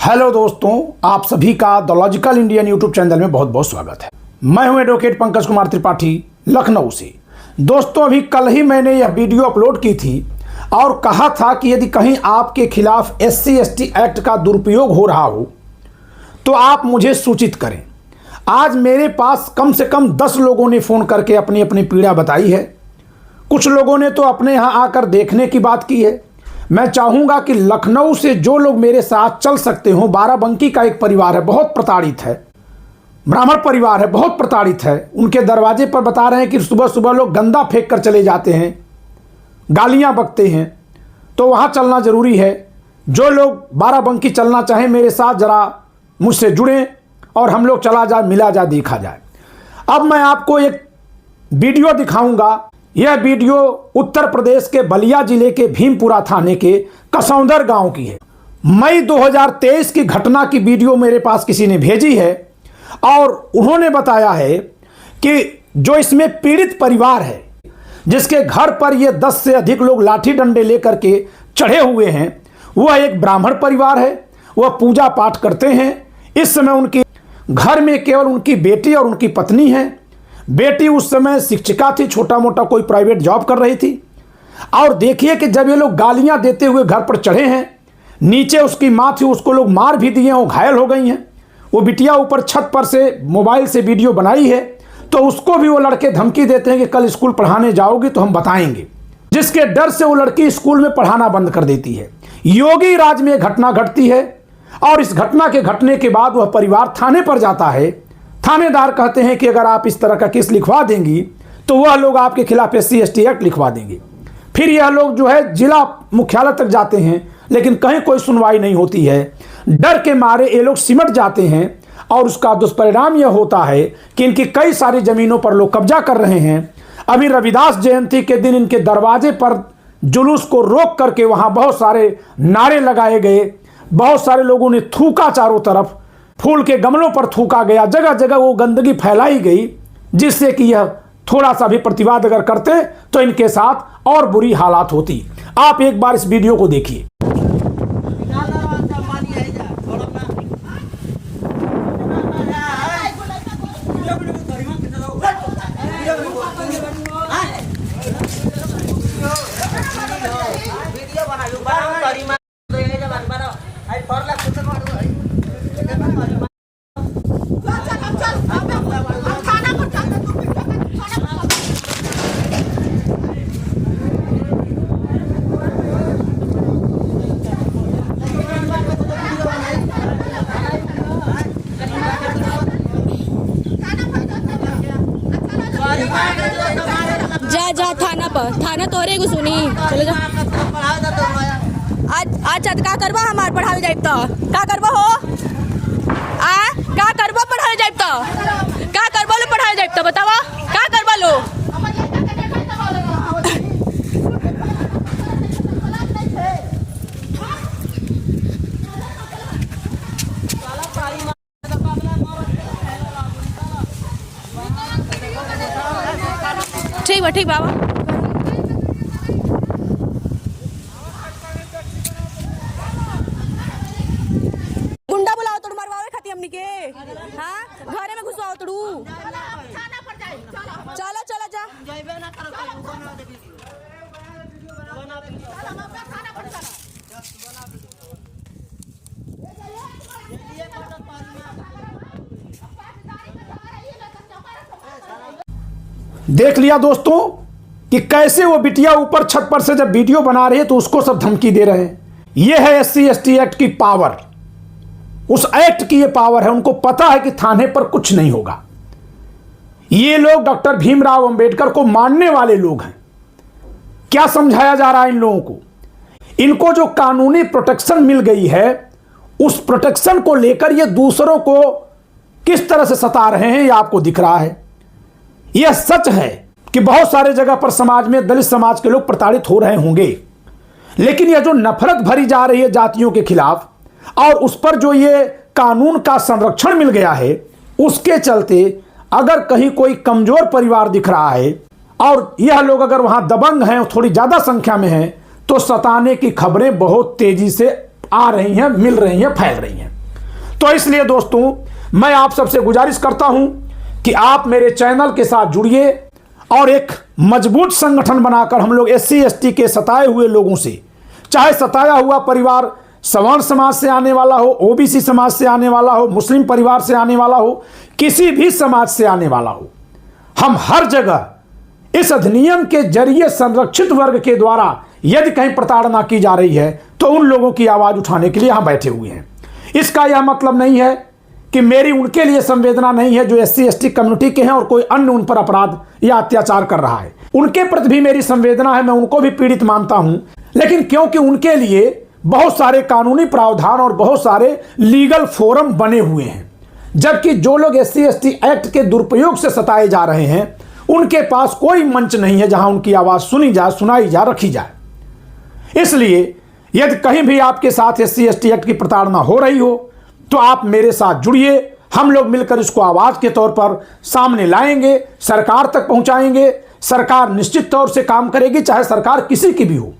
Hello दोस्तों, आप सभी का the logical Indian YouTube channel में बहुत बहुत स्वागत है। मैं हूं एडवोकेट पंकज कुमार त्रिपाठी, लखनऊ से। दोस्तों, अभी कल ही मैंने यह वीडियो अपलोड की थी और कहा था कि यदि कहीं आपके खिलाफ SC/ST एक्ट का दुरुपयोग हो रहा हो तो आप मुझे सूचित करें। आज मेरे पास कम से कम 10 लोगों ने फ़ोन करके अपनी अपनी पीड़ा बताई है। कुछ लोगों ने तो अपने यहाँ आकर देखने की बात की है। मैं चाहूँगा कि लखनऊ से जो लोग मेरे साथ चल सकते हो, बाराबंकी का एक परिवार है, बहुत प्रताड़ित है, ब्राह्मण परिवार है, बहुत प्रताड़ित है। उनके दरवाजे पर बता रहे हैं कि सुबह सुबह लोग गंदा फेंक कर चले जाते हैं, गालियाँ बकते हैं, तो वहाँ चलना ज़रूरी है। जो लोग बाराबंकी चलना चाहें मेरे साथ ज़रा मुझसे जुड़ें और हम लोग चला जाए, मिला जाए, देखा जाए। अब मैं आपको एक वीडियो दिखाऊंगा। यह वीडियो उत्तर प्रदेश के बलिया जिले के भीमपुरा थाने के कसौंदर गांव की है। मई 2023 की घटना की वीडियो मेरे पास किसी ने भेजी है और उन्होंने बताया है कि जो इसमें पीड़ित परिवार है, जिसके घर पर ये 10 से अधिक लोग लाठी डंडे लेकर के चढ़े हुए हैं, वह एक ब्राह्मण परिवार है। वह पूजा पाठ करते हैं। इस समय उनके घर में केवल उनकी बेटी और उनकी पत्नी है। बेटी उस समय शिक्षिका थी, छोटा मोटा कोई प्राइवेट जॉब कर रही थी। और देखिए कि जब ये लोग गालियां देते हुए घर पर चढ़े हैं, नीचे उसकी माँ थी, उसको लोग मार भी दिए, वो घायल हो गई हैं। वो बिटिया ऊपर छत पर से मोबाइल से वीडियो बनाई है, तो उसको भी वो लड़के धमकी देते हैं कि कल स्कूल पढ़ाने जाओगी तो हम बताएंगे, जिसके डर से वो लड़की स्कूल में पढ़ाना बंद कर देती है। योगी राज में घटना घटती है और इस घटना के घटने के बाद वह परिवार थाने पर जाता है। थानेदार कहते हैं कि अगर आप इस तरह का केस लिखवा देंगी तो वह लोग आपके खिलाफ SC/ST एक्ट लिखवा देंगे। फिर यह लोग जो है जिला मुख्यालय तक जाते हैं, लेकिन कहीं कोई सुनवाई नहीं होती है। डर के मारे ये लोग सिमट जाते हैं और उसका दुष्परिणाम यह होता है कि इनकी कई सारी ज़मीनों पर लोग कब्जा कर रहे हैं। अभी रविदास जयंती के दिन इनके दरवाजे पर जुलूस को रोक करके वहाँ बहुत सारे नारे लगाए गए, बहुत सारे लोगों ने थूका, चारों तरफ फूल के गमलों पर थूका गया, जगह जगह वो गंदगी फैलाई गई, जिससे कि यह थोड़ा सा भी प्रतिवाद अगर करते तो इनके साथ और बुरी हालात होती। आप एक बार इस वीडियो को देखिए। जा थाना पर, थाना तोरे को सुनी चलो जा। आज का करबा हमार पढ़ावे जाइब तो का करबा हो का करबा पढ़ावे जाइब तो का करबा लो पढ़ावे जाइब तो बतावा का करबा लो। ठीक बाबा। गुंडा बुलाओ तो मरवावे खाती हमनी के, हाँ घरे में घुसवाओ तड़ू। चलो चलो जा। देख लिया दोस्तों कि कैसे वो बिटिया ऊपर छत पर से जब वीडियो बना रही है तो उसको सब धमकी दे रहे हैं। ये है SC/ST एक्ट की पावर, उस एक्ट की ये पावर है। उनको पता है कि थाने पर कुछ नहीं होगा। ये लोग डॉक्टर भीमराव अंबेडकर को मानने वाले लोग हैं। क्या समझाया जा रहा है इन लोगों को? इनको जो कानूनी प्रोटेक्शन मिल गई है, उस प्रोटेक्शन को लेकर ये दूसरों को किस तरह से सता रहे हैं, यह आपको दिख रहा है। यह सच है कि बहुत सारे जगह पर समाज में दलित समाज के लोग प्रताड़ित हो रहे होंगे, लेकिन यह जो नफरत भरी जा रही है जातियों के खिलाफ और उस पर जो ये कानून का संरक्षण मिल गया है, उसके चलते अगर कहीं कोई कमजोर परिवार दिख रहा है और यह लोग अगर वहां दबंग हैं, थोड़ी ज्यादा संख्या में हैं, तो सताने की खबरें बहुत तेजी से आ रही हैं, मिल रही हैं, फैल रही हैं। तो इसलिए दोस्तों मैं आप सबसे गुजारिश करता हूं कि आप मेरे चैनल के साथ जुड़िए और एक मजबूत संगठन बनाकर हम लोग SC ST के सताए हुए लोगों से, चाहे सताया हुआ परिवार सवर्ण समाज से आने वाला हो, OBC समाज से आने वाला हो, मुस्लिम परिवार से आने वाला हो, किसी भी समाज से आने वाला हो, हम हर जगह इस अधिनियम के जरिए संरक्षित वर्ग के द्वारा यदि कहीं प्रताड़ना की जा रही है तो उन लोगों की आवाज उठाने के लिए यहां बैठे हुए हैं। इसका यह मतलब नहीं है कि मेरी उनके लिए संवेदना नहीं है जो SC ST कम्युनिटी के हैं और कोई अन्य उन पर अपराध या अत्याचार कर रहा है। उनके प्रति भी मेरी संवेदना है, मैं उनको भी पीड़ित मानता हूं, लेकिन क्योंकि उनके लिए बहुत सारे कानूनी प्रावधान और बहुत सारे लीगल फोरम बने हुए हैं, जबकि जो लोग SC ST एक्ट के दुरुपयोग से सताए जा रहे हैं उनके पास कोई मंच नहीं है जहां उनकी आवाज सुनी जाए, सुनाई जाए, रखी जाए। इसलिए यदि कहीं भी आपके साथ SC ST एक्ट की प्रताड़ना हो रही हो तो आप मेरे साथ जुड़िए, हम लोग मिलकर इसको आवाज के तौर पर सामने लाएंगे, सरकार तक पहुंचाएंगे। सरकार निश्चित तौर से काम करेगी, चाहे सरकार किसी की भी हो।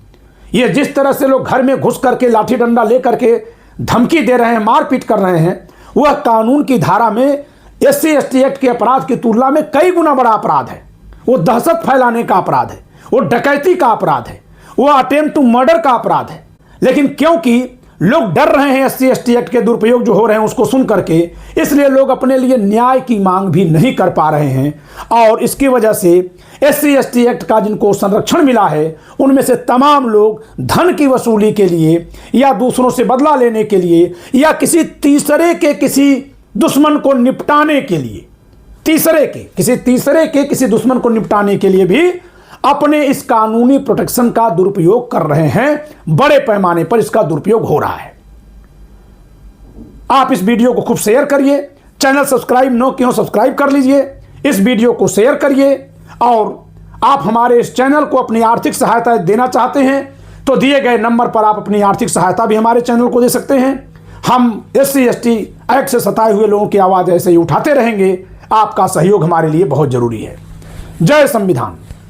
ये जिस तरह से लोग घर में घुस करके लाठी डंडा लेकर के धमकी दे रहे हैं, मारपीट कर रहे हैं, वह कानून की धारा में SC ST एक्ट के अपराध की तुलना में कई गुना बड़ा अपराध है। वो दहशत फैलाने का अपराध है, वो डकैती का अपराध है, वो अटेम्प्ट टू मर्डर का अपराध है। लेकिन क्योंकि लोग डर रहे हैं SC ST एक्ट के दुरुपयोग जो हो रहे हैं उसको सुन करके, इसलिए लोग अपने लिए न्याय की मांग भी नहीं कर पा रहे हैं और इसकी वजह से SC ST एक्ट का जिनको संरक्षण मिला है उनमें से तमाम लोग धन की वसूली के लिए या दूसरों से बदला लेने के लिए या किसी तीसरे के किसी दुश्मन को निपटाने के लिए, किसी दुश्मन को निपटाने के लिए भी अपने इस कानूनी प्रोटेक्शन का दुरुपयोग कर रहे हैं। बड़े पैमाने पर इसका दुरुपयोग हो रहा है। आप इस वीडियो को खूब शेयर करिए, चैनल सब्सक्राइब न किया सब्सक्राइब कर लीजिए, इस वीडियो को शेयर करिए और आप हमारे इस चैनल को अपनी आर्थिक सहायता देना चाहते हैं तो दिए गए नंबर पर आप अपनी आर्थिक सहायता भी हमारे चैनल को दे सकते हैं। हम SC ST एक्ट से सताए हुए लोगों की आवाज ऐसे ही उठाते रहेंगे। आपका सहयोग हमारे लिए बहुत जरूरी है। जय संविधान।